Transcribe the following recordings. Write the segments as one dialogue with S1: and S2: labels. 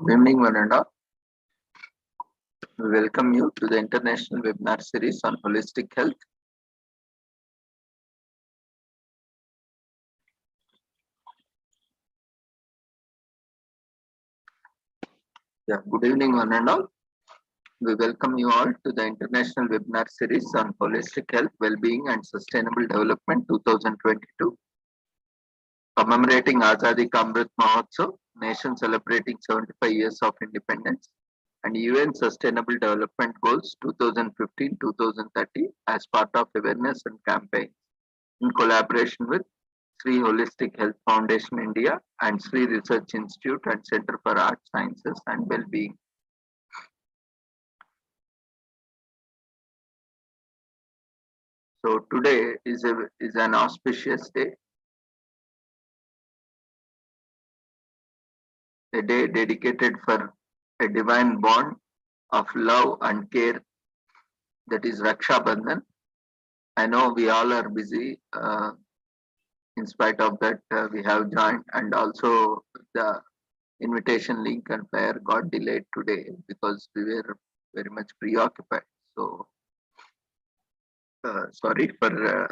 S1: Good evening, one and all. We welcome you to the international webinar series on holistic health. Good evening, one and all. We welcome you all to the international webinar series on holistic health, well-being and sustainable development 2022. Commemorating Azadi Ka Amrit Mahotsav, nation celebrating 75 years of independence, and UN Sustainable Development Goals 2015-2030 as part of awareness and campaign in collaboration with Sri Holistic Health Foundation India and Sri Research Institute and Center for Art Sciences and Wellbeing. So today is an auspicious day, a day dedicated for a divine bond of love and care, that is Raksha Bandhan. I know we all are busy. In spite of that, we have joined, and also the invitation link and flyer got delayed today because we were very much preoccupied. So sorry for,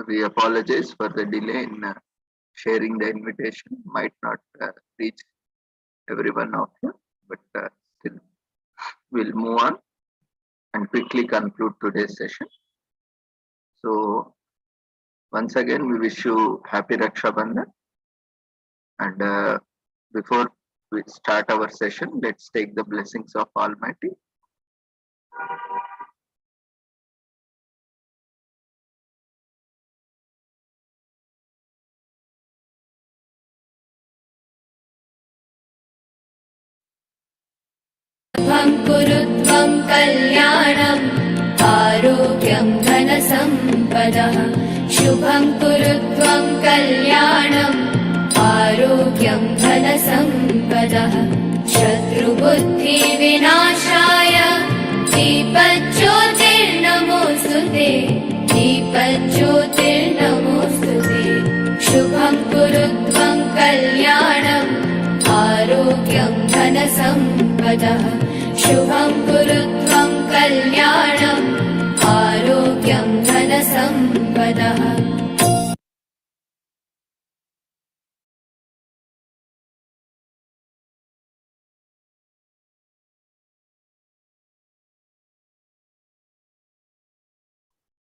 S1: we apologize for the delay in sharing the invitation. Might not reach everyone of you, but still we'll move on and quickly conclude today's session. So once again, we wish you happy Raksha Bandhan. And before we start our session, let's take the blessings of Almighty.
S2: कुरुत्वं कल्याणम् आरोग्यं धनसम्पदः शुभं कुरुत्वं कल्याणम् आरोग्यं धनसम्पदः शत्रुबुद्धिविनाशाय दीपज्योतिर्नमोऽस्तुते दीपज्योतिर्नमोऽस्तुते शुभं कुरुत्वं कल्याणम् आरोग्यं धनसम्पदः शुभं कुरुत्वं कल्याणम् आरोग्यं धनसम्पदः.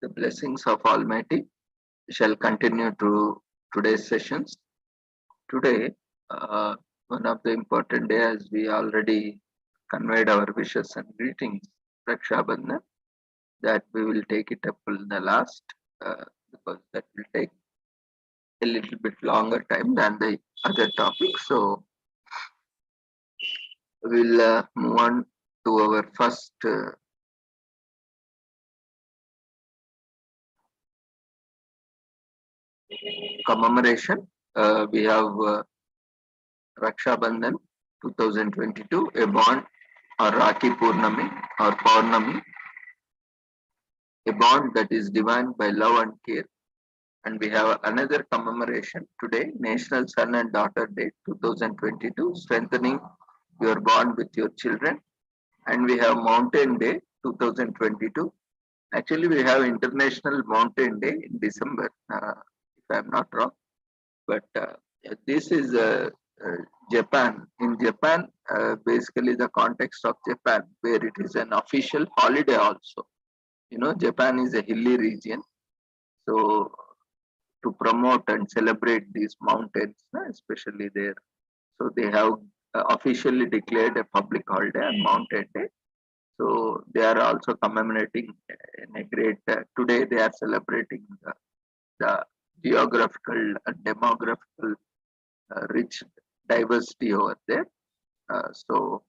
S1: The blessings of Almighty shall continue to today's sessions. Today, one of the important days, as we already conveyed our wishes and greetings, Raksha Bandhan, that we will take it up till the last, because that will take a little bit longer time than the other topics. So we'll move on to our first commemoration. We have Raksha Bandhan 2022, a bond, or Rakhi Purnami or Paurnami, a bond that is divine by love and care. And we have another commemoration today, National Son and Daughter Day 2022, strengthening your bond with your children. And we have Mountain Day 2022. Actually, we have International Mountain Day in December, if I'm not wrong. But this is Japan. In Japan, basically the context of Japan, where it is an official holiday also. You know, Japan is a hilly region. So to promote and celebrate these mountains, especially there, so they have officially declared a public holiday on Mountain Day. So they are also commemorating in a great, today they are celebrating the geographical and demographical rich diversity over there. So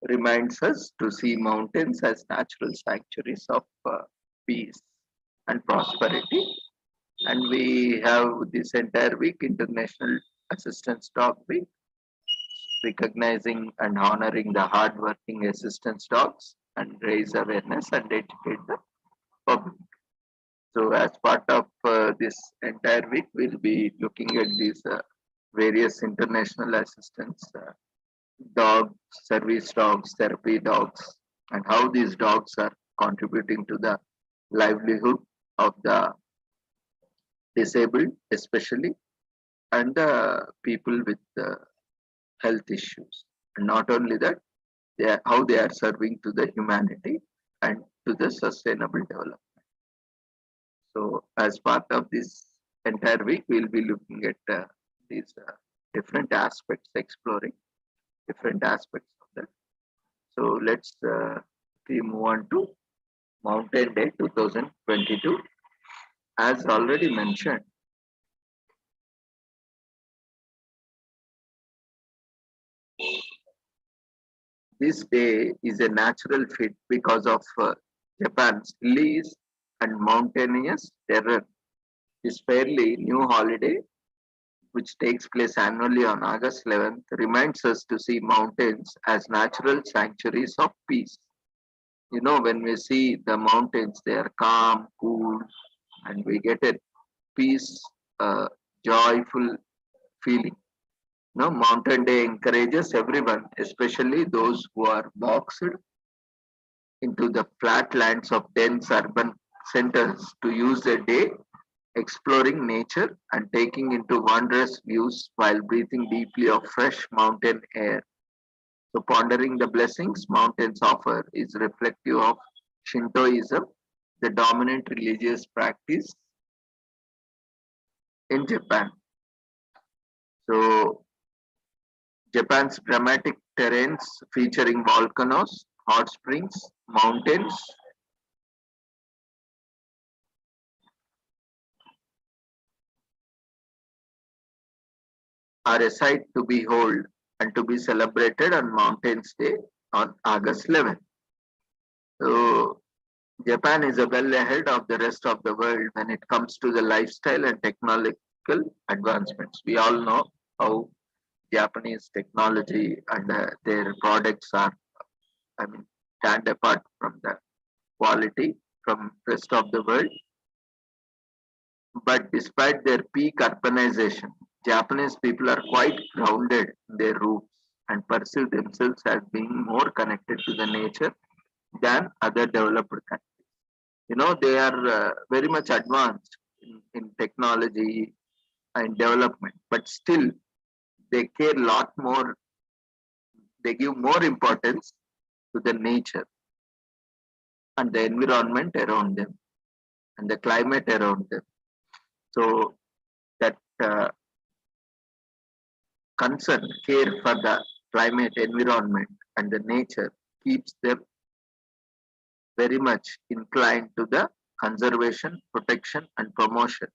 S1: reminds us to see mountains as natural sanctuaries of peace and prosperity. And we have this entire week International Assistance Dog Week, recognizing and honoring the hardworking assistance dogs and raise awareness and educate the public. So as part of this entire week, we'll be looking at these various international assistance dogs, service dogs, therapy dogs, and how these dogs are contributing to the livelihood of the disabled, especially, and the people with health issues. And not only that, how they are serving to the humanity and to the sustainable development. So, as part of this entire week, we'll be looking at these different aspects, exploring different aspects of that. So, let's we move on to Mountain Day 2022. As already mentioned, this day is a natural fit because of Japan's hilly and mountainous terrain. This fairly new holiday, which takes place annually on August 11th, reminds us to see mountains as natural sanctuaries of peace. You know, when we see the mountains, they are calm, cool, and we get a peace, joyful feeling. No, Mountain Day encourages everyone, especially those who are boxed into the flat lands of dense urban centers, to use a day exploring nature and taking into wondrous views while breathing deeply of fresh mountain air. So, pondering the blessings mountains offer is reflective of Shintoism, the dominant religious practice in Japan. So, Japan's dramatic terrains featuring volcanoes, hot springs, mountains, are a sight to behold and to be celebrated on Mountains Day on August 11th. So, Japan is well ahead of the rest of the world when it comes to the lifestyle and technological advancements. We all know how Japanese technology and their products are, I mean, stand apart from the quality from rest of the world. But despite their peak urbanization, Japanese people are quite grounded in their roots and perceive themselves as being more connected to the nature than other developed countries. You know, they are very much advanced in technology and development, but still they care a lot more, they give more importance to the nature and the environment around them and the climate around them. So that concern, care for the climate, environment, and the nature keeps them very much inclined to the conservation, protection, and promotion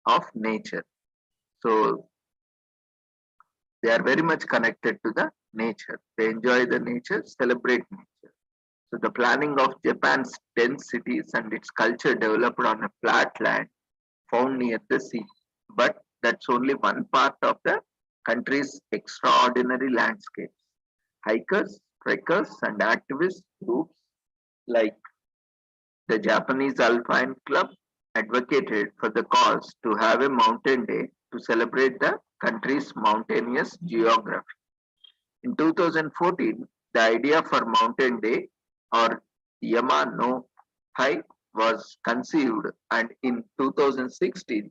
S1: of nature. So they are very much connected to the nature. They enjoy the nature, celebrate nature. So the planning of Japan's dense cities and its culture developed on a flat land found near the sea. But that's only one part of the country's extraordinary landscapes. Hikers, trekkers, and activist groups like the Japanese Alpine Club advocated for the cause to have a mountain day to celebrate the country's mountainous geography. In 2014, the idea for Mountain Day or Yama no Hai was conceived, and in 2016,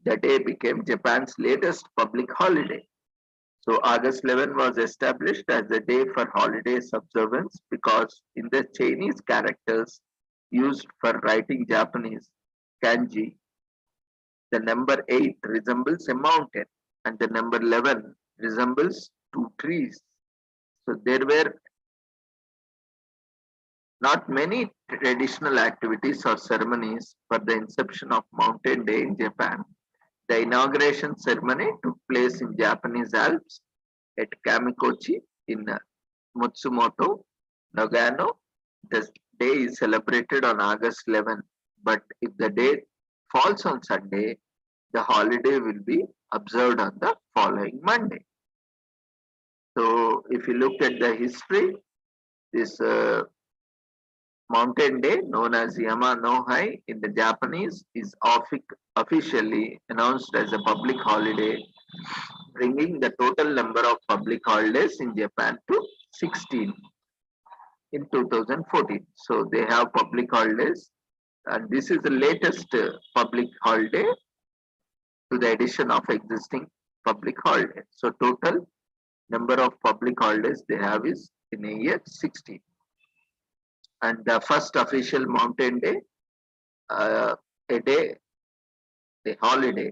S1: the day became Japan's latest public holiday. So August 11 was established as a day for holidays observance because in the Chinese characters used for writing Japanese kanji, the number 8 resembles a mountain and the number 11 resembles two trees. So there were not many traditional activities or ceremonies for the inception of Mountain Day in Japan. The inauguration ceremony took place in Japanese Alps at Kamikochi in Matsumoto, Nagano. The day is celebrated on August 11, but if the day falls on Sunday, the holiday will be observed on the following Monday. So, if you look at the history, this Mountain Day, known as Yama no Hai in the Japanese, is officially announced as a public holiday, bringing the total number of public holidays in Japan to 16 in 2014. So they have public holidays, and this is the latest public holiday to the addition of existing public holidays. So total number of public holidays they have is in a year 16. And the first official mountain day, uh, a day, a holiday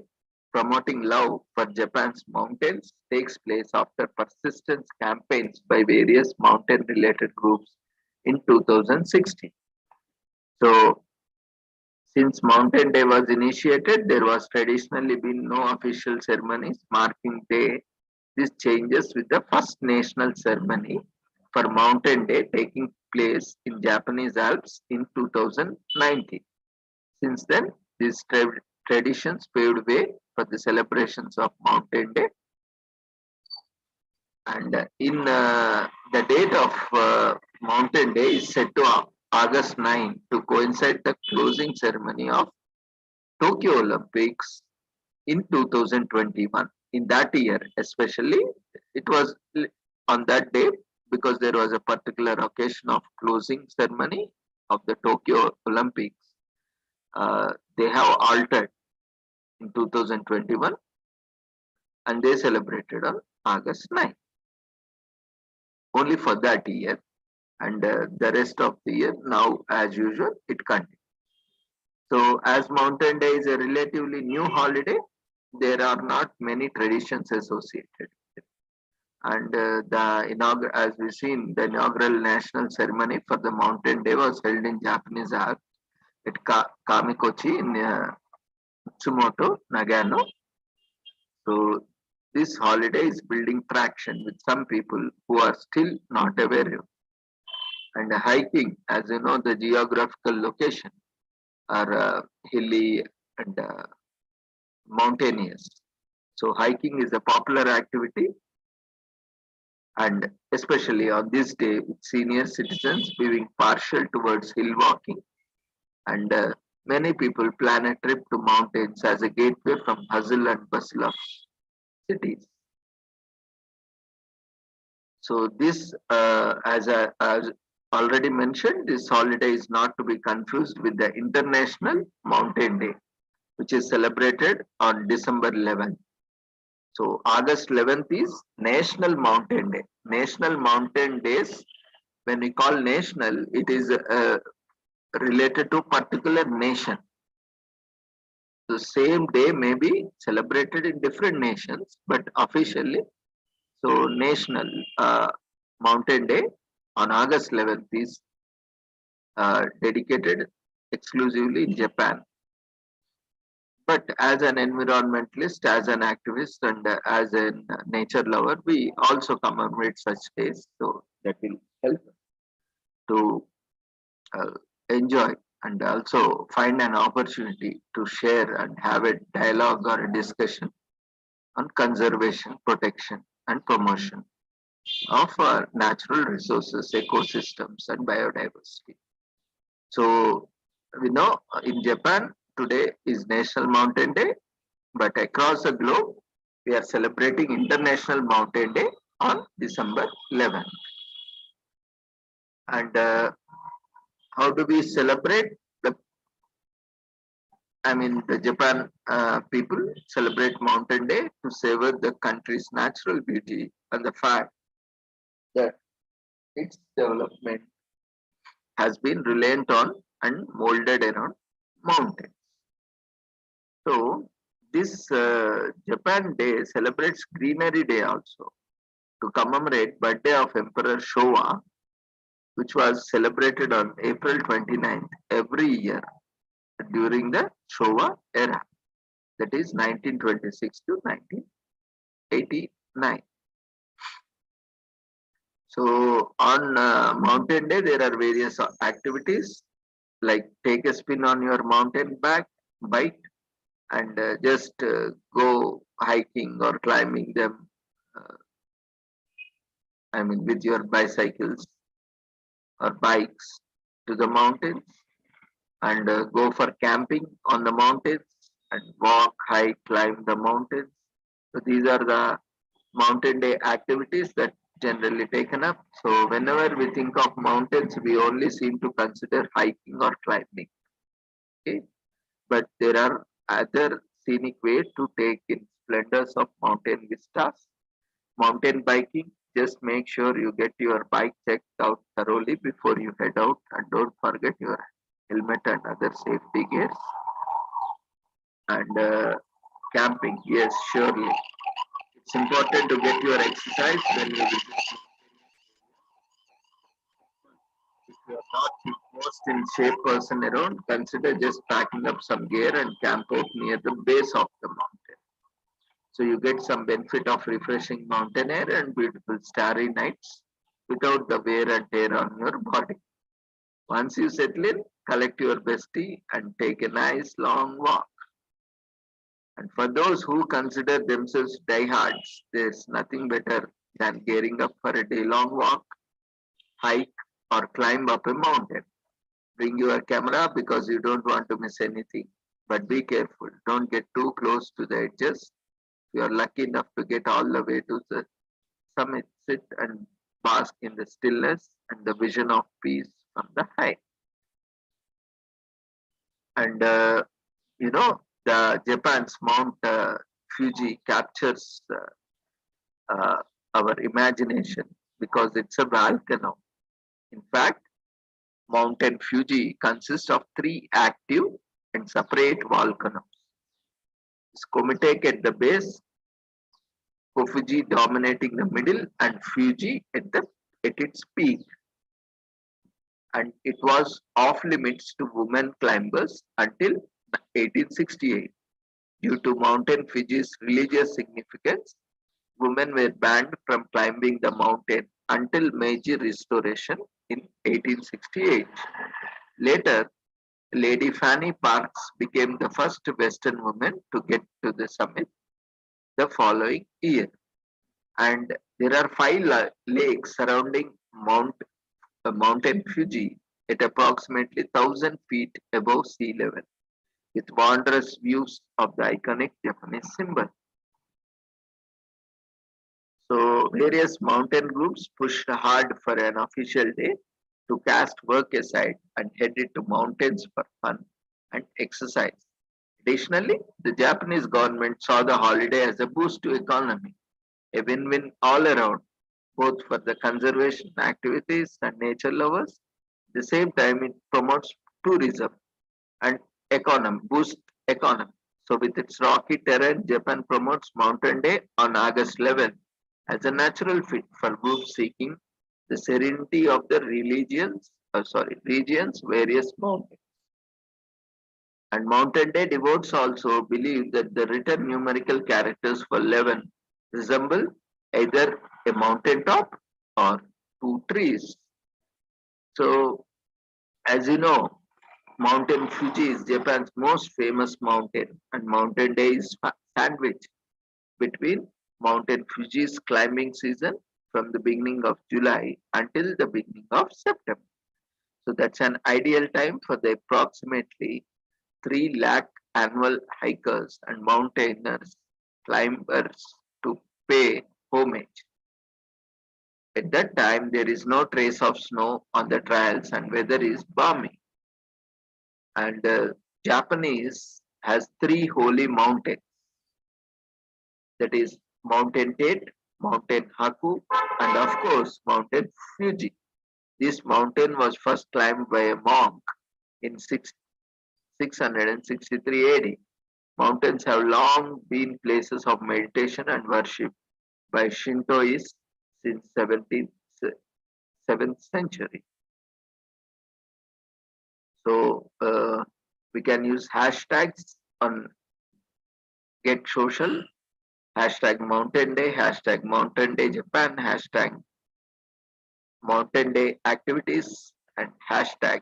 S1: promoting love for Japan's mountains takes place after persistent campaigns by various mountain related groups in 2016. So since Mountain Day was initiated, there was traditionally been no official ceremonies marking day. This changes with the first national ceremony for Mountain Day taking place in Japanese Alps in 2019. Since then, these traditions paved way for the celebrations of Mountain Day. And in the date of Mountain Day is set to August 9 to coincide the closing ceremony of Tokyo Olympics in 2021. In that year, especially, it was on that day because there was a particular occasion of closing ceremony of the Tokyo Olympics. They have altered in 2021 and they celebrated on August 9, only for that year. And the rest of the year, now as usual, it continues. So, as Mountain Day is a relatively new holiday, there are not many traditions associated with it. And as we've seen, the inaugural national ceremony for the Mountain Day was held in Japanese Alps at Kamikochi in Matsumoto, Nagano. So this holiday is building traction with some people who are still not aware of. And hiking, as you know, the geographical location are hilly and mountainous. So hiking is a popular activity, and especially on this day, with senior citizens being partial towards hill walking, and many people plan a trip to mountains as a gateway from hustle and bustle of cities. So this, as already mentioned, this holiday is not to be confused with the International Mountain Day, which is celebrated on December 11th. So August 11th is National Mountain Day. National Mountain Days, when we call national, it is related to particular nation. The same day may be celebrated in different nations, but officially, so National Mountain Day on August 11th is dedicated exclusively in Japan. But as an environmentalist, as an activist, and as a nature lover, we also commemorate such days. So that will help to enjoy and also find an opportunity to share and have a dialogue or a discussion on conservation, protection, and promotion of natural resources, ecosystems, and biodiversity. So we know in Japan today is National Mountain Day, but across the globe we are celebrating International Mountain Day on December 11th. And how do we celebrate? The Japan people celebrate Mountain Day to savor the country's natural beauty and the fact that its development has been reliant on and molded around mountains. So this Japan Day celebrates Greenery Day also to commemorate birthday of Emperor Showa, which was celebrated on April 29th every year during the Showa era, that is 1926 to 1989. So on Mountain Day, there are various activities like take a spin on your mountain bike and just go hiking or climbing them. With your bicycles or bikes, to the mountains and go for camping on the mountains and walk, hike, climb the mountains. So these are the mountain day activities that generally taken up. So whenever we think of mountains, we only seem to consider hiking or climbing. Okay, but there are other scenic ways to take in splendors of mountain vistas. Mountain biking, just make sure you get your bike checked out thoroughly before you head out and don't forget your helmet and other safety gears. And camping, yes, surely. It's important to get your exercise when you visit. If you are not the most in shape person around, consider just packing up some gear and camp out near the base of the mountain. So you get some benefit of refreshing mountain air and beautiful starry nights without the wear and tear on your body. Once you settle in, collect your bestie and take a nice long walk. And for those who consider themselves diehards, there's nothing better than gearing up for a day-long walk, hike, or climb up a mountain. Bring your camera because you don't want to miss anything. But be careful, don't get too close to the edges. If you are lucky enough to get all the way to the summit, sit and bask in the stillness and the vision of peace from the height. And the Japan's Mount Fuji captures our imagination because it's a volcano. In fact, Mountain Fuji consists of three active and separate volcanoes. Komatake at the base, Kofuji dominating the middle, and Fuji at its peak. And it was off limits to women climbers until 1868. Due to Mountain Fuji's religious significance, women were banned from climbing the mountain until Meiji Restoration in 1868. Later, Lady Fanny Parks became the first Western woman to get to the summit the following year. And there are five lakes surrounding Mountain Fuji at approximately 1,000 feet above sea level, with wondrous views of the iconic Japanese symbol. So various mountain groups pushed hard for an official day to cast work aside and headed to mountains for fun and exercise. Additionally, the Japanese government saw the holiday as a boost to economy, a win-win all around, both for the conservation activities and nature lovers. At the same time, it promotes tourism and boost economy. So with its rocky terrain, Japan promotes Mountain Day on August 11th as a natural fit for groups seeking the serenity of the region's various mountains. And Mountain Day devotees also believe that the written numerical characters for 11 resemble either a mountaintop or two trees. So, as you know, Mountain Fuji is Japan's most famous mountain, and Mountain Day is sandwiched between Mountain Fuji's climbing season from the beginning of July until the beginning of September. So that's an ideal time for the approximately 3 lakh annual hikers and mountaineers, climbers to pay homage. At that time, there is no trace of snow on the trails and weather is balmy. And Japanese has 3 holy mountains, that is Mountain Tate, Mountain Haku, and of course Mountain Fuji. This mountain was first climbed by a monk in 663 AD. Mountains have long been places of meditation and worship by Shintoists since 7th century. So we can use hashtags on Get Social, hashtag Mountain Day, hashtag Mountain Day Japan, hashtag Mountain Day activities, and hashtag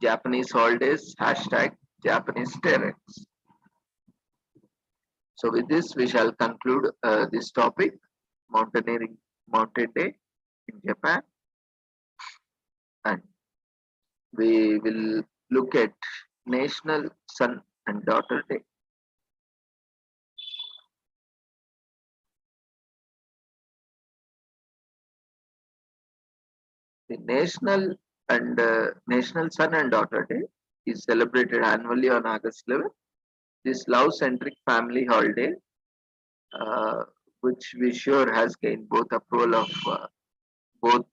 S1: Japanese holidays, hashtag Japanese terrains. So with this, we shall conclude this topic, Mountaineering Mountain Day in Japan. And we will look at National Son and Daughter Day. The National Son and Daughter Day is celebrated annually on August 11th. This love-centric family holiday, uh, which we sure has gained both approval of both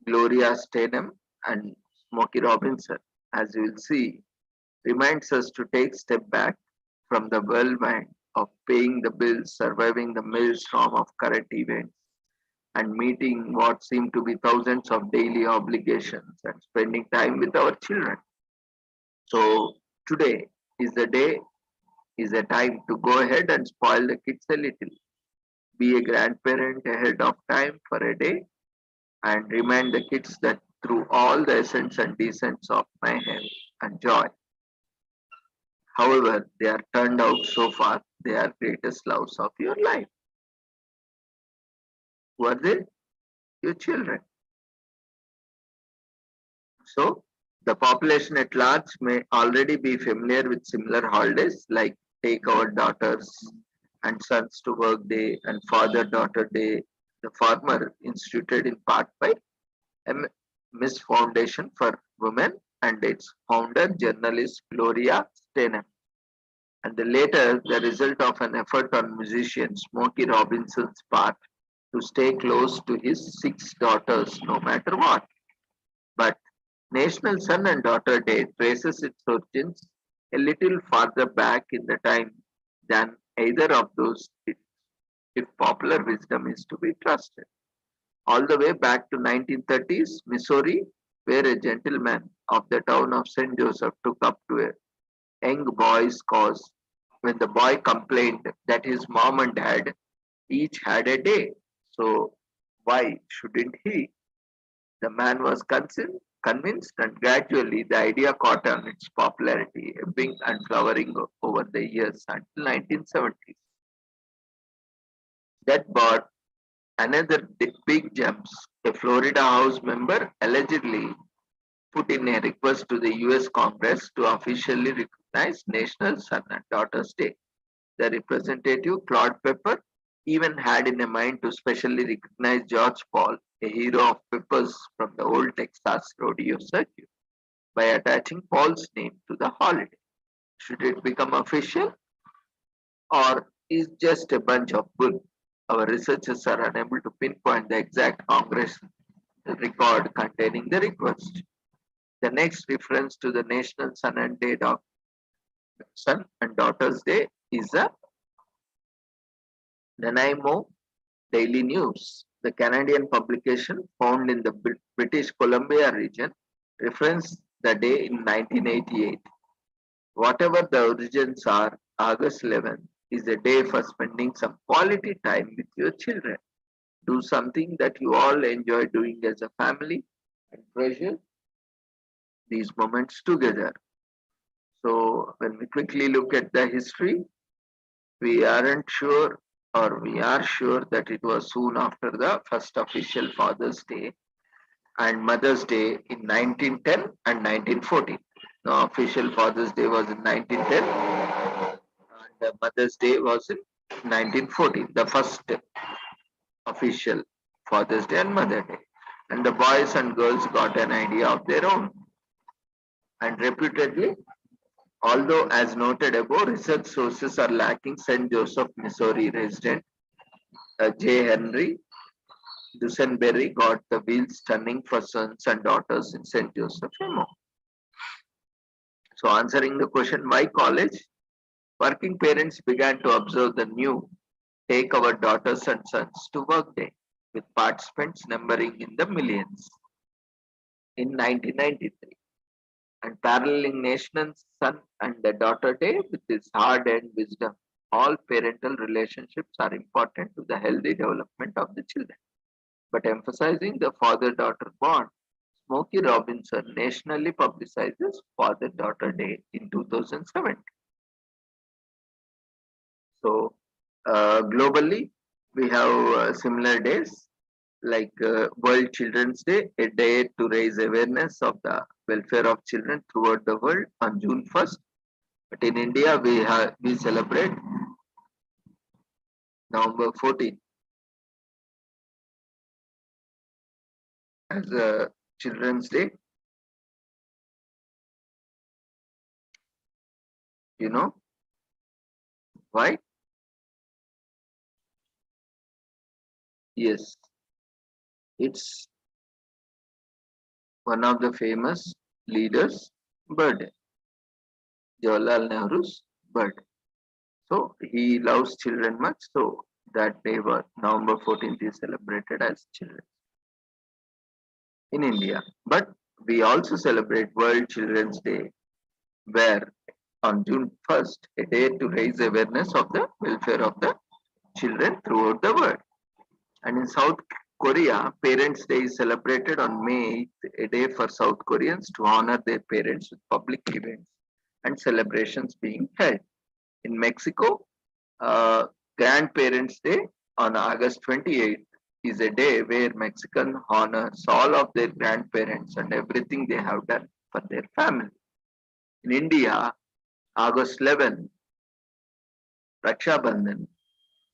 S1: Gloria Steinem and Smokey Robinson, as you will see, reminds us to take step back from the whirlwind of paying the bills, surviving the maelstrom of current events, and meeting what seem to be thousands of daily obligations and spending time with our children. So today is the day, is a time to go ahead and spoil the kids a little. Be a grandparent ahead of time for a day and remind the kids that through all the essence and descents of mayhem and joy, however they are turned out so far, they are greatest loves of your life. Who are they? Your children. So the population at large may already be familiar with similar holidays like Take Our Daughters and Sons to Work Day and Father Daughter Day, the former instituted in part by Miss Foundation for Women and its founder, journalist Gloria Steinem, and the later the result of an effort on musician Smokey Robinson's part to stay close to his 6 daughters no matter what. But National Son and Daughter Day traces its origins a little farther back in the time than either of those did, if popular wisdom is to be trusted. All the way back to 1930s Missouri, where a gentleman of the town of St. Joseph took up to a young boy's cause when the boy complained that his mom and dad each had a day. So why shouldn't he? The man was convinced, and gradually the idea caught on its popularity, ebbing and flowering over the years until 1970s. That brought another big jumps. A Florida House member allegedly put in a request to the US Congress to officially recognize National Son and Daughters Day. The representative, Claude Pepper, even had in mind to specially recognize George Paul, a hero of Pepper's from the old Texas rodeo circuit, by attaching Paul's name to the holiday. Should it become official or is just a bunch of bull? Our researchers are unable to pinpoint the exact Congress record containing the request. The next reference to the National Son and Daughters Day is the Nanaimo Daily News, the Canadian publication found in the British Columbia region, referenced the day in 1988. Whatever the origins are, August 11th is a day for spending some quality time with your children. Do something that you all enjoy doing as a family and treasure these moments together. So when we quickly look at the history, we aren't sure or we are sure that it was soon after the first official Father's Day and Mother's Day in 1910 and 1914. The official Father's Day was in 1910 and the Mother's Day was in 1914, the first official Father's Day and Mother's Day. And the boys and girls got an idea of their own. And reputedly, although as noted above, research sources are lacking, St. Joseph, Missouri resident J. Henry Dusenberry got the wheels turning for sons and daughters in St. Joseph, MO. So answering the question, why college? Working parents began to observe the new Take Our Daughters and Sons to Work Day, with participants numbering in the millions in 1993. And paralleling National Son and the Daughter Day with this hard-earned wisdom, all parental relationships are important to the healthy development of the children. But emphasizing the father-daughter bond, Smokey Robinson nationally publicizes Father-Daughter Day in 2007. So globally, we have similar days. like World Children's Day, a day to raise awareness of the welfare of children throughout the world on June 1st. But in India, we celebrate November 14th as a Children's Day. You know why? Yes, it's one of the famous leaders' birthday, Jawaharlal Nehru's birthday. So he loves children much. So that day, November 14th, is celebrated as children in India. But we also celebrate World Children's Day, where on June 1st, a day to raise awareness of the welfare of the children throughout the world. And in South Korea, Parents' Day is celebrated on May 8th, a day for South Koreans to honor their parents with public events and celebrations being held. In Mexico, uh, Grandparents' Day on August 28th is a day where Mexican honors all of their grandparents and everything they have done for their family. In India, August 11th, Raksha Bandhan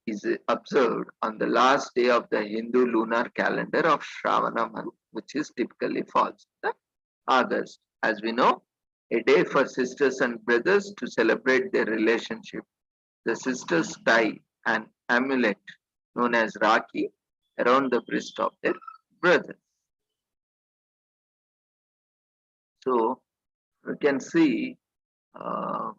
S1: is observed on the last day of the Hindu lunar calendar of Shravana month, which is typically falls in the August. As we know, a day for sisters and brothers to celebrate their relationship. The sisters tie an amulet known as Rakhi around the wrist of their brothers. So we can see uh,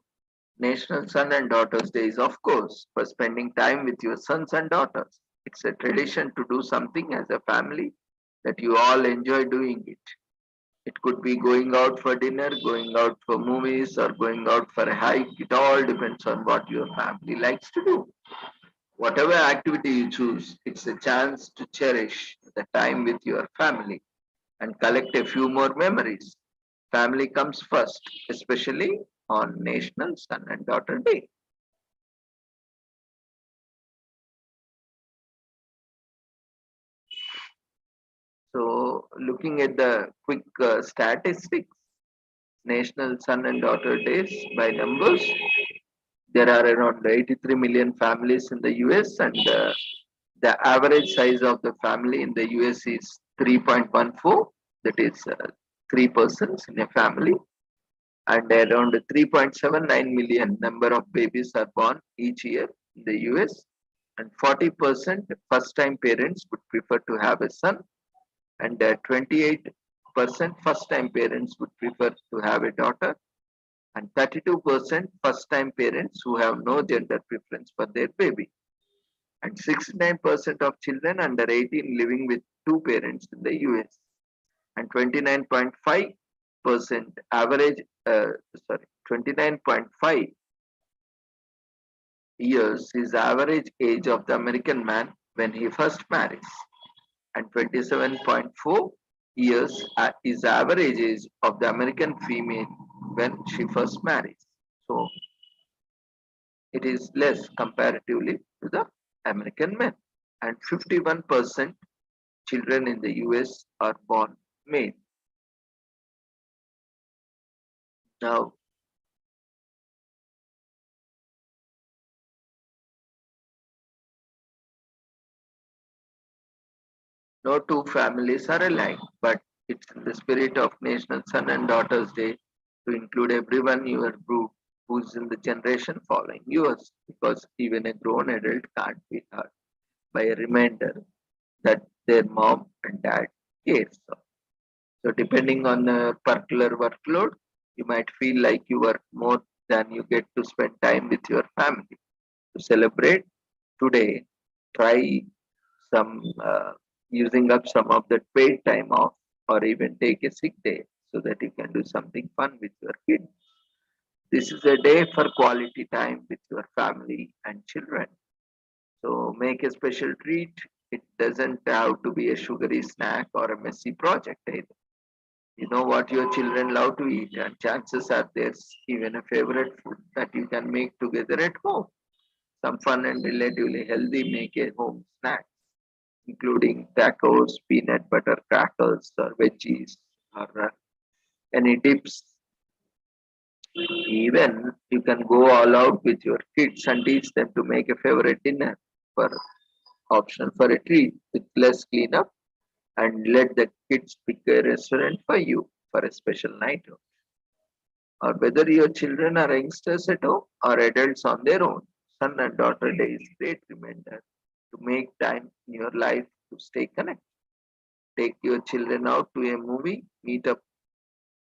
S1: National Son and Daughters Day is, of course, for spending time with your sons and daughters. It's a tradition to do something as a family that you all enjoy doing it. It could be going out for dinner, going out for movies, or going out for a hike. It all depends on what your family likes to do. Whatever activity you choose, it's a chance to cherish the time with your family and collect a few more memories. Family comes first, especially on National Son and Daughter Day. So, looking at the quick statistics, National Son and Daughter Days by numbers, there are around 83 million families in the US, and the average size of the family in the US is 3.14, that is 3 persons in a family, and around 3.79 million number of babies are born each year in the US, and 40% first time parents would prefer to have a son, and 28% first time parents would prefer to have a daughter, and 32% first time parents who have no gender preference for their baby, and 69% of children under 18 living with two parents in the US, and 29.5% average, sorry, 29.5 years is the average age of the American man when he first marries, and 27.4 years is the average age of the American female when she first marries. So it is less comparatively to the American men. And 51% children in the US are born male. Now, no two families are alike, but it's in the spirit of National Son and Daughters Day to include everyone in your group who's in the generation following yours, because even a grown adult can't be hurt by a reminder that their mom and dad cares. So depending on the particular workload, you might feel like you work more than you get to spend time with your family. To celebrate today, try some using up some of that paid time off, or even take a sick day so that you can do something fun with your kids. This is a day for quality time with your family and children. So make a special treat. It doesn't have to be a sugary snack or a messy project either. You know what your children love to eat, and chances are there's even a favorite food that you can make together at home. Some fun and relatively healthy make a home snack. including tacos, peanut butter crackers, or veggies, or any dips. Even you can go all out with your kids and teach them to make a favorite dinner for option for a treat with less cleanup, and let the kids pick a restaurant for you for a special night out. Or whether your children are youngsters at home or adults on their own, son and daughter day is great reminder to make time in your life to stay connected. Take your children out to a movie, meet up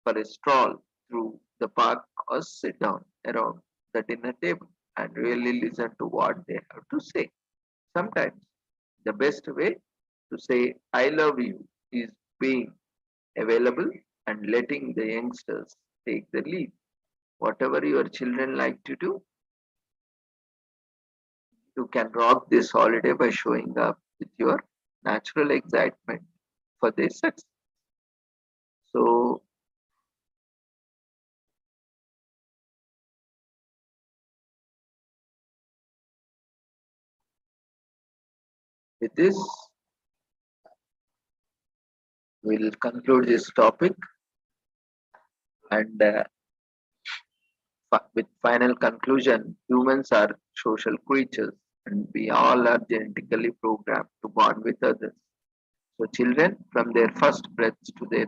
S1: for a stroll through the park, or sit down around the dinner table and really listen to what they have to say. Sometimes the best way to say I love you is being available and letting the youngsters take the lead. Whatever your children like to do, you can rock this holiday by showing up with your natural excitement for their success. So, with this, we'll conclude this topic, and with final conclusion, humans are social creatures and we all are genetically programmed to bond with others. So, children, from their first breaths to their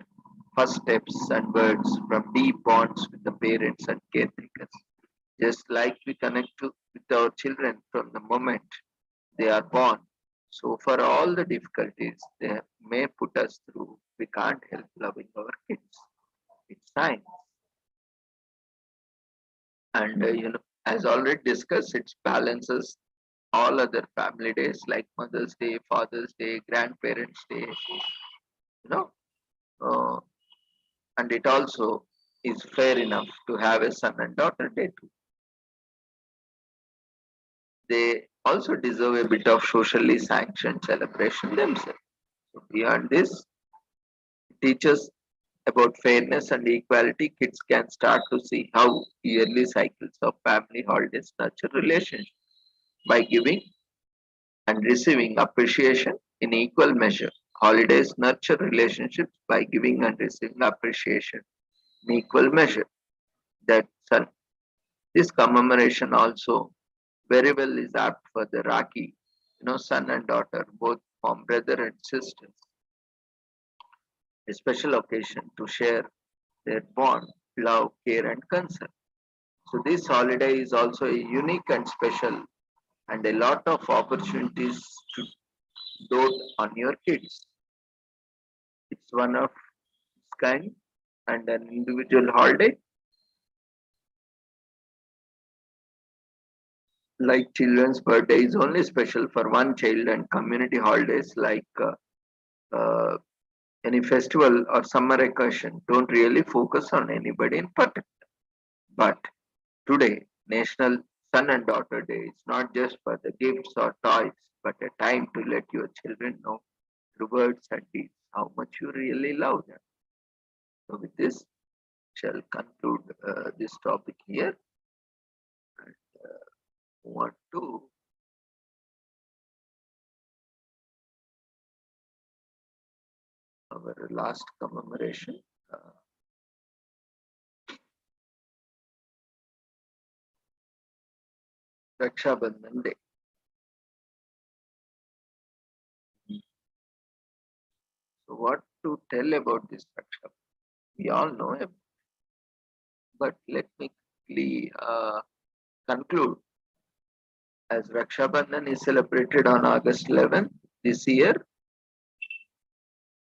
S1: first steps and words, from deep bonds with the parents and caretakers. Just like we connect with our children from the moment they are born. So, for all the difficulties they may put us through, we can't help loving our kids. It's science. And, as already discussed, it balances all other family days like Mother's Day, Father's Day, Grandparents' Day, you know, uh, and it also is fair enough to have a son and daughter day too. They also deserve a bit of socially sanctioned celebration themselves. So beyond this, it teaches about fairness and equality. Kids can start to see how yearly cycles of family holidays nurture relationships by giving and receiving appreciation in equal measure. Holidays nurture relationships by giving and receiving appreciation in equal measure. That this commemoration also very well is apt for the Raki, son and daughter, both from brother and sisters, a special occasion to share their bond, love, care, and concern. So this holiday is also a unique and special, and a lot of opportunities to dote on your kids. It's one of its kind and an individual holiday. Like children's birthday is only special for one child, and community holidays like uh, any festival or summer occasion don't really focus on anybody in particular. But today, National Son and Daughter Day is not just for the gifts or toys, but a time to let your children know through words and deeds how much you really love them. So, with this, shall conclude this topic here and move on to our last commemoration. Raksha Bandhan Day. So, what to tell about this Raksha? We all know it, but let me quickly conclude. As Raksha Bandhan is celebrated on August 11th this year,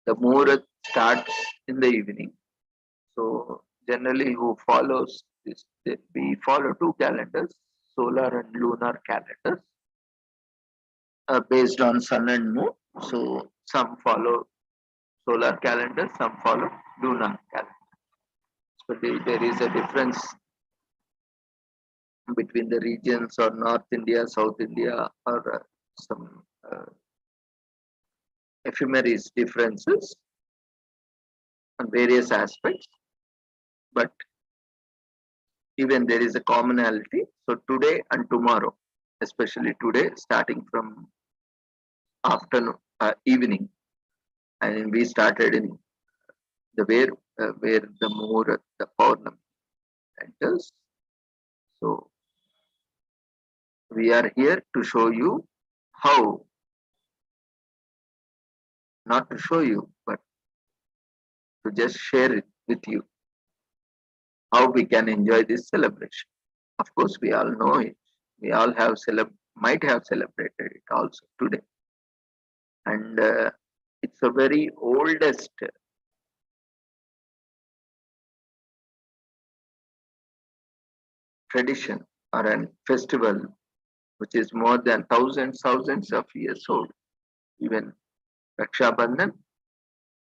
S1: the Muhurat starts in the evening. So, generally, who follows this? We follow two calendars, solar and lunar calendars, based on sun and moon. So, some follow solar calendar, some follow lunar calendar. So, there is a difference between the regions or North India, South India, or some ephemeris differences on various aspects, but even there is a commonality. So today and tomorrow, especially today, starting from afternoon, evening, and we started in the where the Muhurat, the Paurnam enters. So we are here to show you how, not to show you, but to just share it with you, how we can enjoy this celebration. Of course, we all know it. We all have might have celebrated it also today, and it's a very oldest tradition or a festival which is more than thousands of years old. Even Raksha Bandhan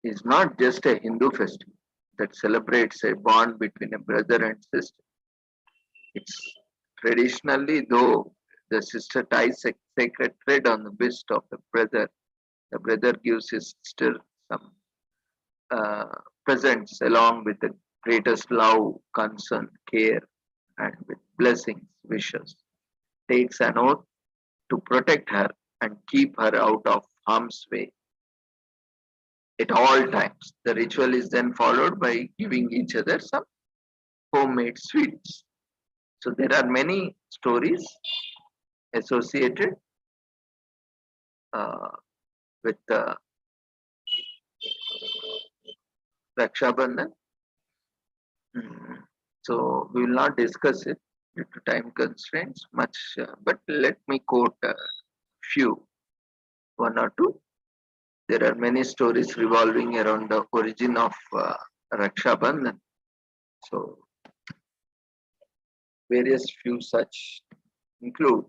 S1: is not just a Hindu festival that celebrates a bond between a brother and sister. It's traditionally, though the sister ties a sacred thread on the wrist of the brother gives his sister some uh, presents along with the greatest love, concern, care, and with blessings, wishes. Takes an oath to protect her and keep her out of harm's way at all times. The ritual is then followed by giving each other some homemade sweets. So there are many stories associated uh, with Raksha Bandhan. So we will not discuss it due to time constraints much, but let me quote a few, one or two. There are many stories revolving around the origin of Raksha Bandhan. So various few such include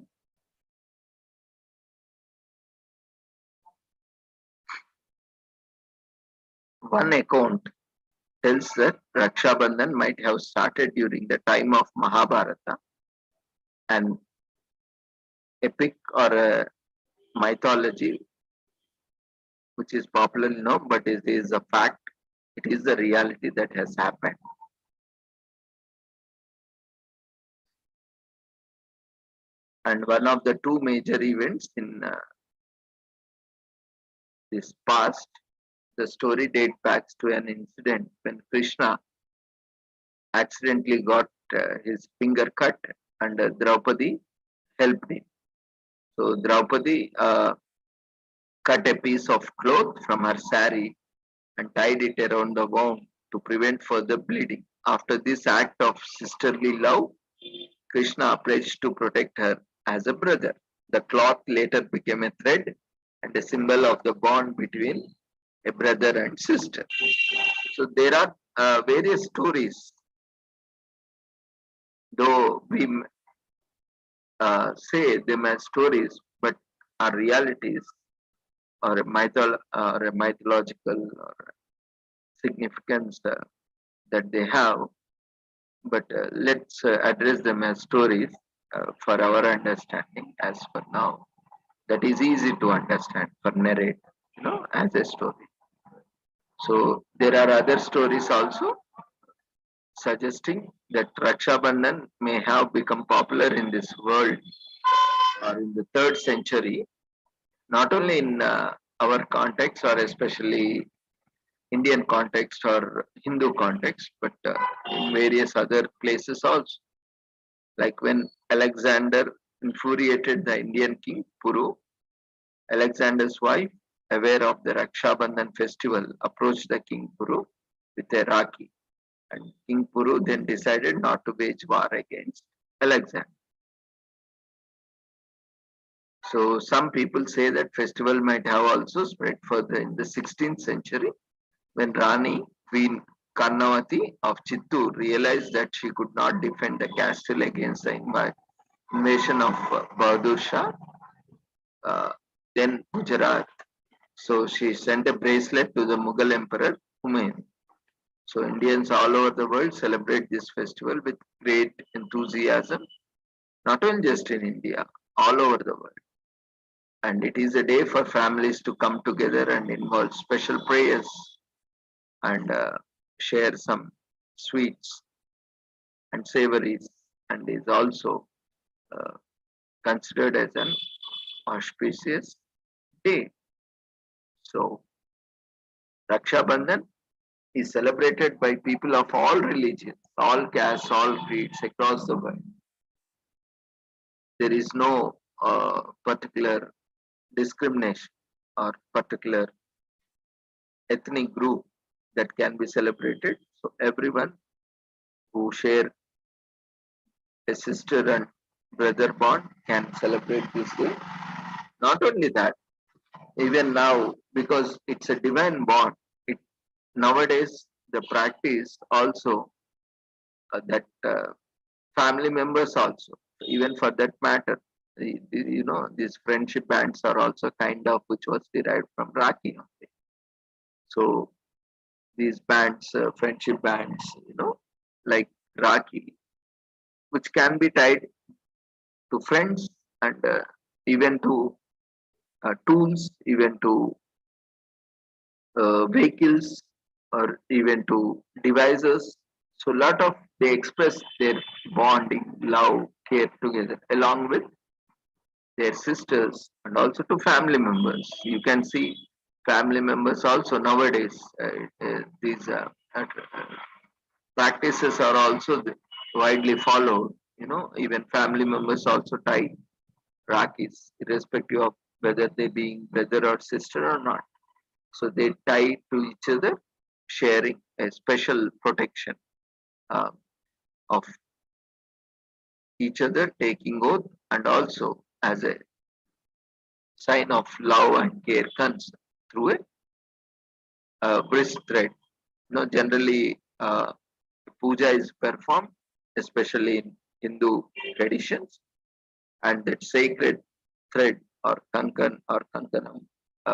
S1: one account tells that Raksha Bandhan might have started during the time of Mahabharata, an epic or a mythology which is popularly known, but it is a fact. It is the reality that has happened. And one of the two major events in this past, the story dates back to an incident when Krishna accidentally got his finger cut and Draupadi helped him. So Draupadi cut a piece of cloth from her sari and tied it around the wound to prevent further bleeding. After this act of sisterly love, Krishna pledged to protect her as a brother. The cloth later became a thread and a symbol of the bond between a brother and sister. So there are various stories, though we say them as stories, but are realities or a mythological or significance that they have. But let's address them as stories for our understanding as for now. That is easy to understand for narrate, as a story. So there are other stories also suggesting that Raksha Bandhan may have become popular in this world or in the third century, not only in our context or especially Indian context or Hindu context, but in various other places also. Like when Alexander infuriated the Indian king Puru, Alexander's wife, aware of the Raksha Bandhan festival, approached the king Puru with a Rakhi. And King Puru then decided not to wage war against Alexander. So some people say that festival might have also spread further in the 16th century when Rani, Queen Karnavati of Chittur, realized that she could not defend the castle against the invasion of Bahadur Shah, then Gujarat. So she sent a bracelet to the Mughal Emperor Humayun. So Indians all over the world celebrate this festival with great enthusiasm, not only just in India, all over the world. And it is a day for families to come together and involve special prayers and share some sweets and savories, and is also uh, considered as an auspicious day. So Raksha Bandhan is celebrated by people of all religions, all castes, all creeds across the world. There is no particular discrimination or particular ethnic group that can be celebrated. So everyone who share a sister and brother bond can celebrate this day. Not only that, even now, because it's a divine bond, it nowadays the practice also that family members also, even for that matter, these friendship bands are also kind of which was derived from Rakhi only. So these bands, friendship bands, like Rakhi, which can be tied to friends and even to tools, even to vehicles, or even to devices. So lot of they express their bonding, love, care together along with their sisters and also to family members. You can see family members also nowadays. These practices are also widely followed. Even family members also tie Rakis, irrespective of whether they being brother or sister or not. So they tie to each other, sharing a special protection uh, of each other, taking oath, and also as a sign of love and care concern through a wrist thread. Generally, puja is performed, especially in Hindu traditions, and that sacred thread or kankan or kankanam,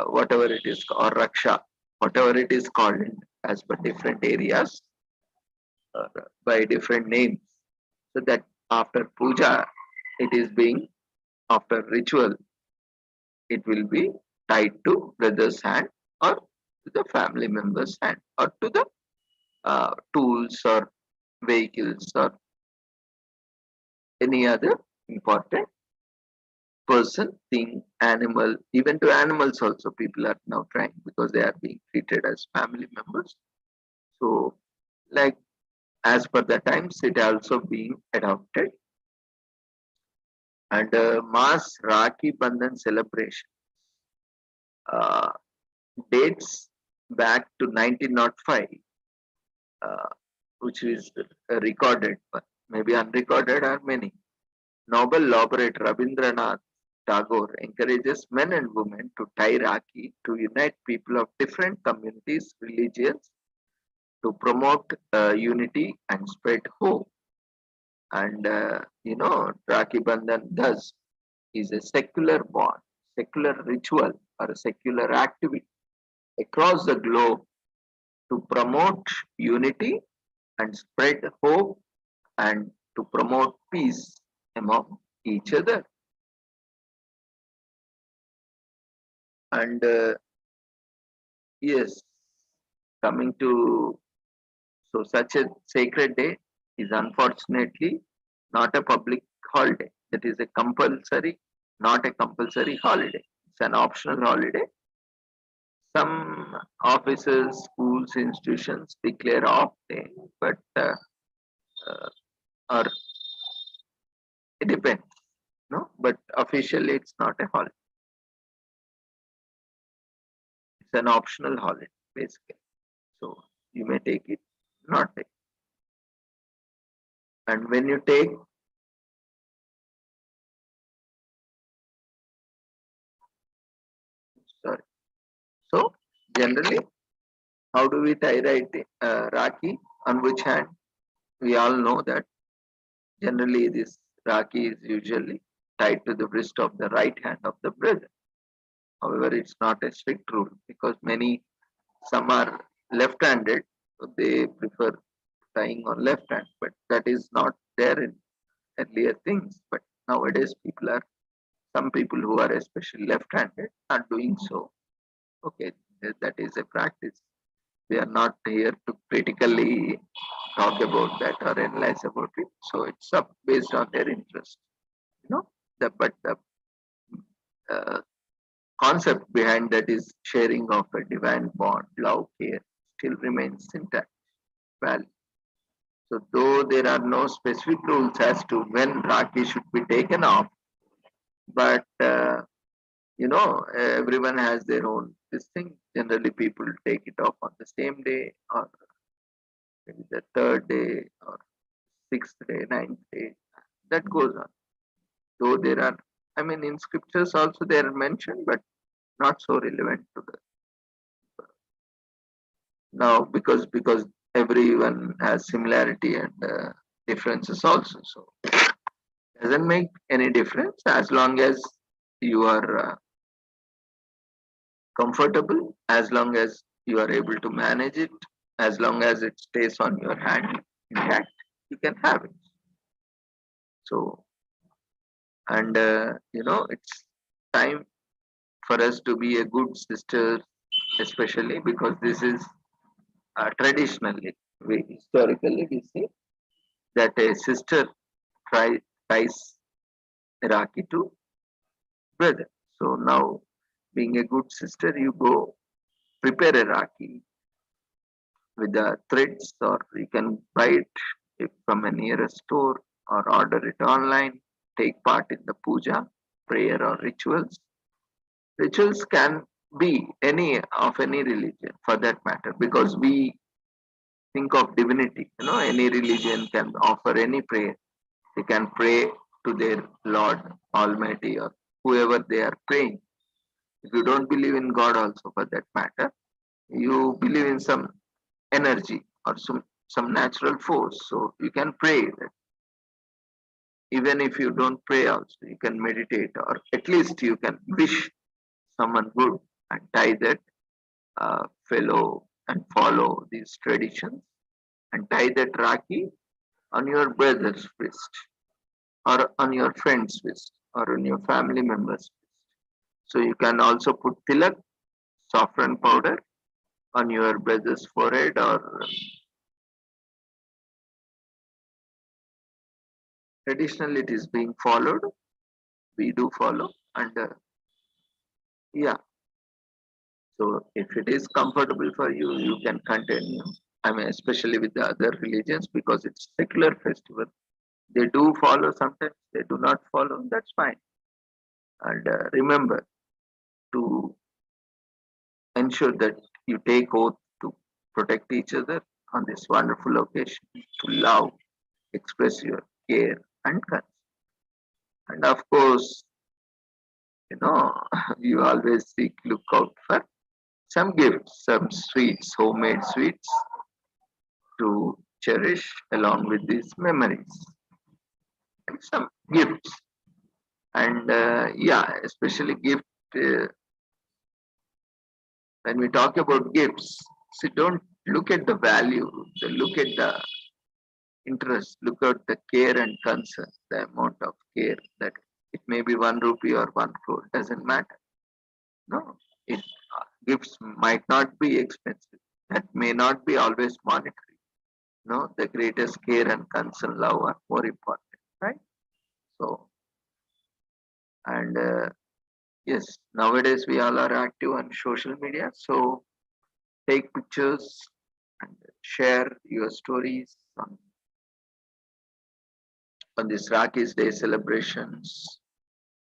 S1: whatever it is, or raksha, whatever it is called as per different areas, by different names. So that after puja, it is being, after ritual, it will be tied to brother's hand or to the family member's hand or to the tools or vehicles or any other important person, thing, animal, even to animals also people are now trying because they are being treated as family members. So like as per the times it also being adopted, and mass Rakhi Bandhan celebration uh, dates back to 1905, uh, which is recorded, but maybe unrecorded are many. Nobel laureate Rabindranath Tagore encourages men and women to tie Rakhi to unite people of different communities, religions, to promote unity and spread hope. And Rakhi Bandhan thus is a secular bond, secular ritual, or a secular activity across the globe to promote unity and spread hope and to promote peace among each other. And yes, coming to, so such a sacred day is unfortunately not a public holiday. That is a compulsory, not a compulsory holiday. It's an optional holiday. Some offices, schools, institutions declare off day, but uh, or it depends. No, but officially it's not a holiday. It's an optional holiday basically. So you may take it, not take. And when you take, sorry. So generally, how do we tie Rakhi? On which hand? We all know that generally this Rakhi is usually tied to the wrist of the right hand of the brother. However, it's not a strict rule because some are left-handed, so they prefer tying on left hand, but that is not there in earlier things. But nowadays, some people who are especially left-handed are doing so. Okay, that is a practice. We are not here to critically talk about that or analyze about it. So it's up based on their interest. You know, but the concept behind that is sharing of a divine bond, love, care, still remains intact, valid. So though there are no specific rules as to when Rakhi should be taken off, but everyone has their own this thing. Generally, people take it off on the same day, or maybe the third day, or sixth day, ninth day. That goes on. Though there are, I mean, in scriptures also they are mentioned, but not so relevant to the now because everyone has similarity and differences also. So doesn't make any difference as long as you are comfortable, as long as you are able to manage it, as long as it stays on your hand intact, you can have it. So, and it's time for us to be a good sister, especially because this is traditionally, historically, we see that a sister ties Rakhi to brother. So now, being a good sister, you go prepare a Rakhi with the threads, or you can buy it from a nearest store or order it online. Take part in the puja, prayer, or rituals. Rituals can be any religion for that matter, because we think of divinity. Any religion can offer any prayer. They can pray to their Lord Almighty or whoever they are praying. If you don't believe in God, also for that matter, you believe in some energy or some natural force. So you can pray that. Even if you don't pray, also you can meditate, or at least you can wish someone good and tie that fellow and follow these traditions and tie that Rakhi on your brother's wrist, or on your friend's wrist, or on your family member's wrist. So you can also put tilak, saffron powder, on your brother's forehead, or traditionally it is being followed. We do follow, and yeah. So if it is comfortable for you, you can continue. I mean, especially with the other religions, because it's secular festival. They do follow sometimes, they do not follow. That's fine. And remember to ensure that you take oath to protect each other on this wonderful occasion, to love, express your care and concern. And of course, you know, you always look out for some gifts, some sweets, homemade sweets to cherish along with these memories. And some gifts. And yeah, especially uh, when we talk about gifts, see, don't look at the value, look at the interest, look at the care and concern, the amount of care that it may be 1 rupee or 1 crore, doesn't matter. No, it gifts might not be expensive. That may not be always monetary. No, the greatest care and concern, love are more important, right? So, and yes, nowadays we all are active on social media. So take pictures and share your stories on this Rakhi's Day celebrations.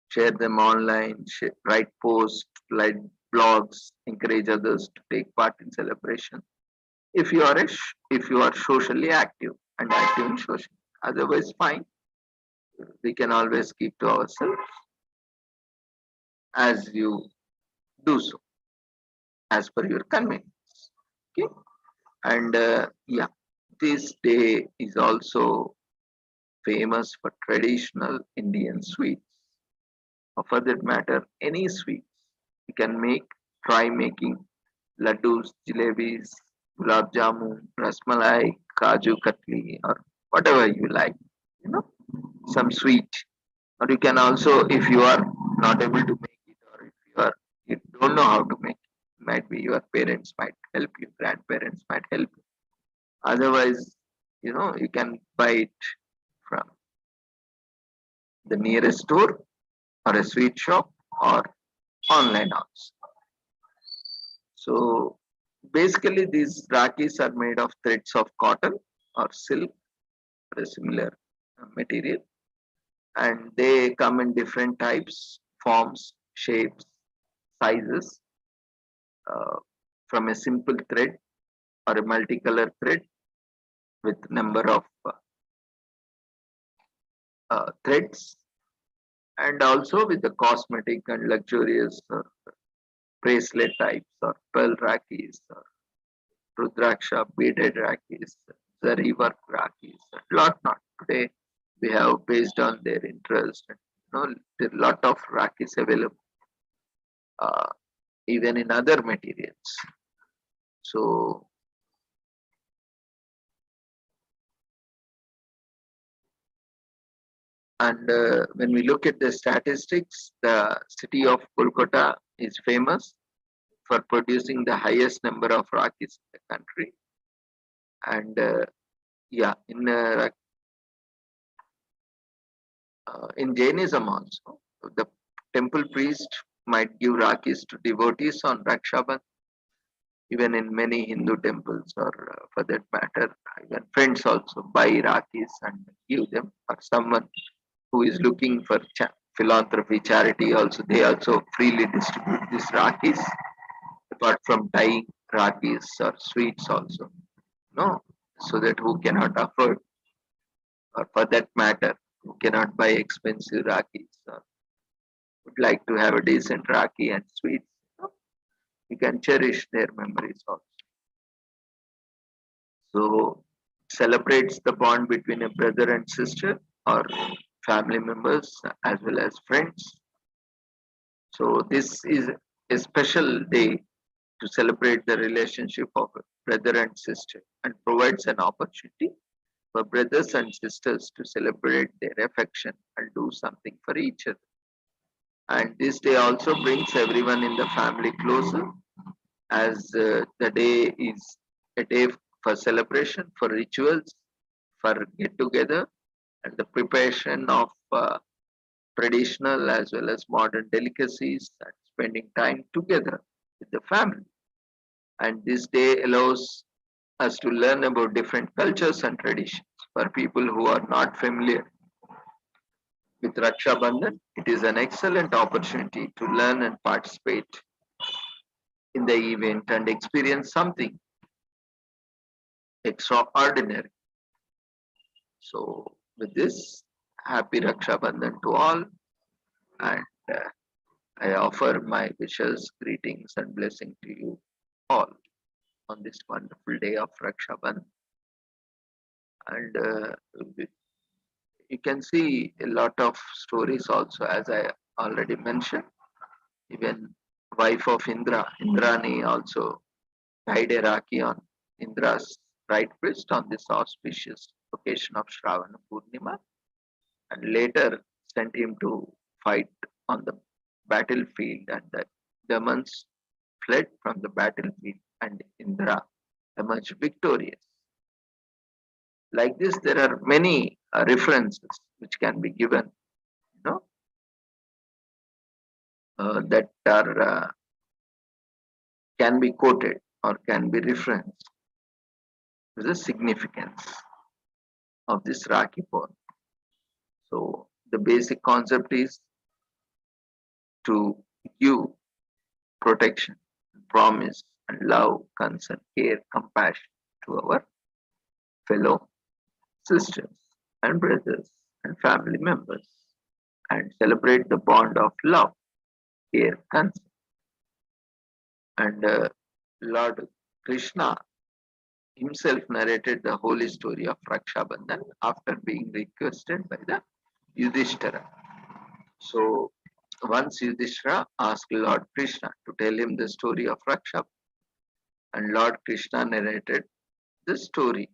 S1: Share them online, write posts, write blogs, encourage others to take part in celebration. If you are if you are socially active and active in social, otherwise fine. We can always keep to ourselves as you do so, as per your convenience. Okay, and yeah, this day is also famous for traditional Indian sweets, or for that matter, any sweets. You can try making laddus, jalebis, gulab jamun, rasmalai, kaju katli, or whatever you like. You know, some sweet. Or you can also, if you are not able to make it, or if you don't know how to make it, might be your parents might help you, grandparents might help you. Otherwise, you can buy it from the nearest store or a sweet shop, or online also. So basically these Rakis are made of threads of cotton or silk or a similar material, and they come in different types, forms, shapes, sizes, uh, from a simple thread or a multicolor thread with number of threads, and also with the cosmetic and luxurious bracelet types or pearl rakis or rudraksha beaded rakis, zari work rakis, and lot not. Today we have based on their interest. There are lot of rakis available, uh, even in other materials. So and when we look at the statistics, the city of Kolkata is famous for producing the highest number of Rakis in the country. And yeah, in Jainism also, the temple priest might give Rakis to devotees on Raksha Bandhan. Even in many Hindu temples, or for that matter, even friends also buy Rakis and give them, or someone who is looking for philanthropy, charity also, they also freely distribute these Rakis, apart from dyeing Rakis or sweets also. No, so that who cannot afford, or for that matter, who cannot buy expensive Rakis or would like to have a decent Raki and sweets, you can cherish their memories also. So celebrates the bond between a brother and sister or family members as well as friends. So this is a special day to celebrate the relationship of a brother and sister, and provides an opportunity for brothers and sisters to celebrate their affection and do something for each other. And this day also brings everyone in the family closer, as the day is a day for celebration, for rituals, for get together, and the preparation of traditional as well as modern delicacies, and spending time together with the family. And this day allows us to learn about different cultures and traditions. For people who are not familiar with Raksha Bandhan, it is an excellent opportunity to learn and participate in the event and experience something extraordinary. So, with this, happy Raksha Bandhan to all, and uh, I offer my wishes, greetings, and blessing to you all on this wonderful day of Raksha Bandhan. And you can see a lot of stories also, as I already mentioned. Even wife of Indra, Indrani, also tied a Rakhi on Indra's right wrist on this auspicious occasion of Shravana Purnima, and later sent him to fight on the battlefield, and the demons fled from the battlefield, and Indra emerged victorious. Like this, there are many references which can be given, you know, that are can be quoted or can be referenced to the significance of this Rakhi Pawn. So the basic concept is to give protection, promise, and love, concern, care, compassion to our fellow sisters and brothers and family members, and celebrate the bond of love, care, concern. And Lord Krishna himself narrated the holy story of Raksha Bandhan after being requested by the Yudhishthira. So once Yudhishthira asked Lord Krishna to tell him the story of Raksha, and Lord Krishna narrated the story.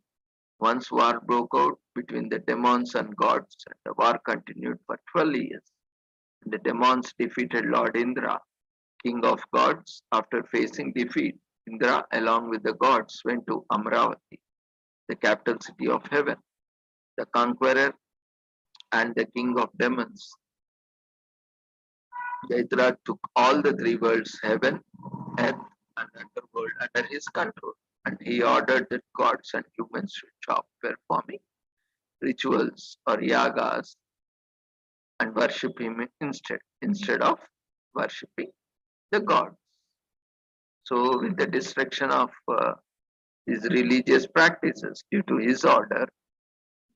S1: Once war broke out between the demons and gods, and the war continued for 12 years. The demons defeated Lord Indra, king of gods. After facing defeat, Indra, along with the gods, went to Amravati, the capital city of heaven. The conqueror and the king of demons Jaitra took all the three worlds, heaven, earth, and underworld, under his control, and he ordered that gods and humans should stop performing rituals or yagas and worship him instead of worshipping the gods. So, with the destruction of his religious practices due to his order,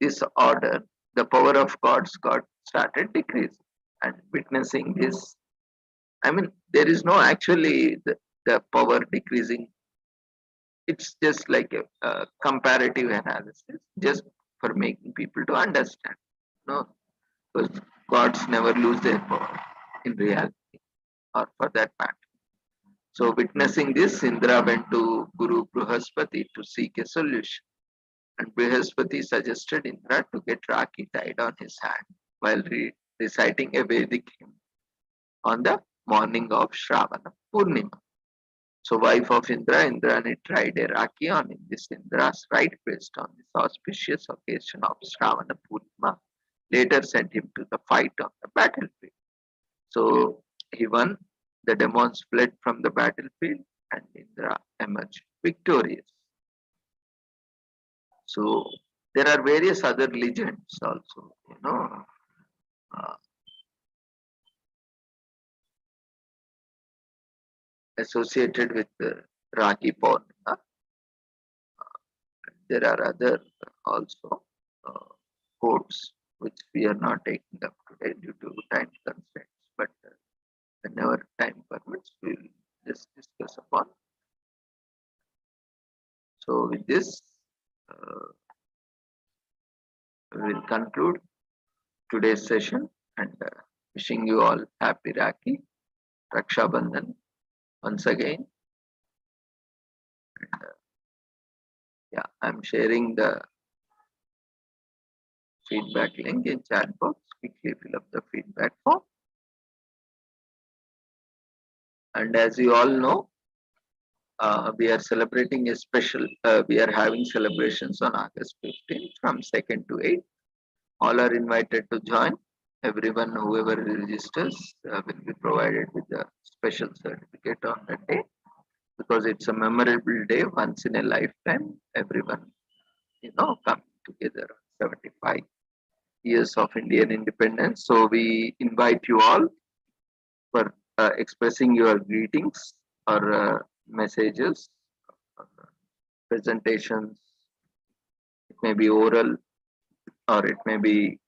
S1: this order, the power of gods got started decreasing. And witnessing this, I mean, there is no actually the power decreasing. It's just like a comparative analysis, just for making people to understand. No, because gods never lose their power in reality, or for that matter. So, witnessing this, Indra went to Guru Brihaspati to seek a solution. And Brihaspati suggested Indra to get Rakhi tied on his hand while reciting a Vedic hymn on the morning of Shravana Purnima. So, wife of Indra, Indrani tried a Rakhi on this Indra's right breast on this auspicious occasion of Shravana Purnima. Later sent him to the fight on the battlefield. So, he won. The demons fled from the battlefield and Indra emerged victorious. So there are various other legends also, uh, associated with Rakhi Purnima. There are other also uh, quotes which we are not taking up today due to time constraints, but whenever time permits, we will just discuss upon. So with this, uh, we will conclude today's session and wishing you all happy Rakhi, Raksha Bandhan once again. And, yeah, I'm sharing the feedback link in chat box. Quickly fill up the feedback form. And as you all know, we are celebrating a special, we are having celebrations on August 15th from 2nd to 8th. All are invited to join. Everyone, whoever registers, will be provided with a special certificate on that day because it's a memorable day once in a lifetime. Everyone, come together 75 years of Indian independence. So we invite you all for expressing your greetings or messages, presentations. It may be oral or it may be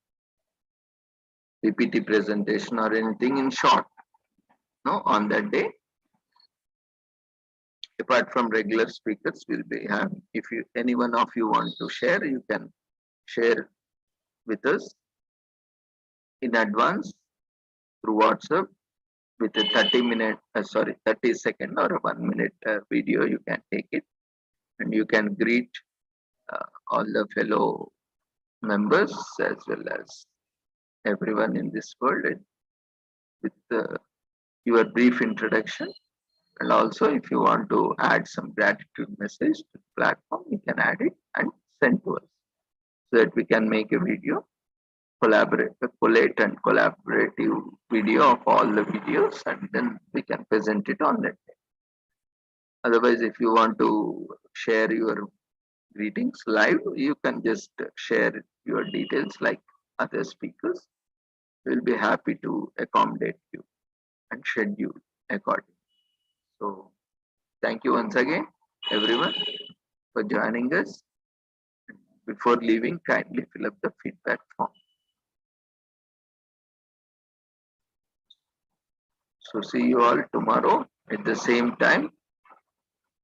S1: PPT presentation or anything in short. No, on that day, apart from regular speakers, will be having. If you any one of you want to share, you can share with us in advance through WhatsApp with a 30-second or a 1 minute video. You can take it and you can greet all the fellow members as well as everyone in this world with your brief introduction. And also, if you want to add some gratitude message to the platform, you can add it and send to us so that we can make a video, collate and collaborative video of all the videos, and then we can present it on that day. Otherwise, if you want to share your greetings live, you can just share your details like other speakers. We'll be happy to accommodate you and schedule accordingly. So, thank you once again, everyone, for joining us. Before leaving, kindly fill up the feedback form. So, see you all tomorrow at the same time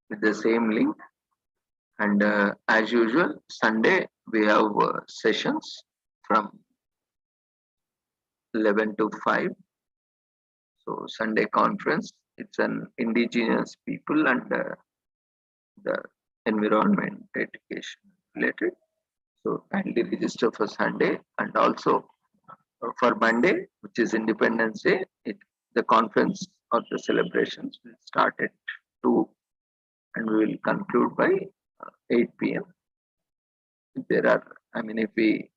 S1: with the same link. And as usual, Sunday we have sessions from 11 to 5. So, Sunday conference, it's an indigenous people and the environment education related. So kindly register for Sunday and also for Monday, which is Independence Day. The conference or the celebrations will start at 2 and we will conclude by 8 p.m. If we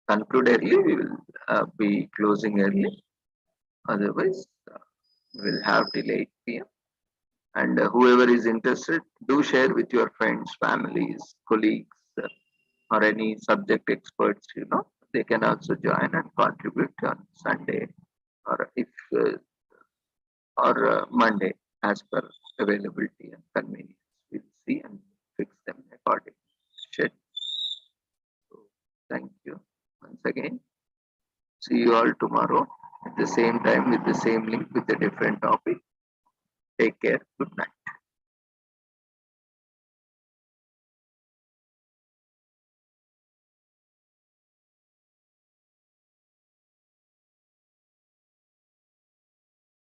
S1: conclude early, we will be closing early. Otherwise, we'll have till 8 p.m. And whoever is interested, do share with your friends, families, colleagues, or any subject experts. They can also join and contribute on Sunday, or if or Monday, as per availability and convenience. We'll see and fix them accordingly. Schedule. So, thank you once again. See you all tomorrow at the same time with the same link with a different topic. Take care. Good night.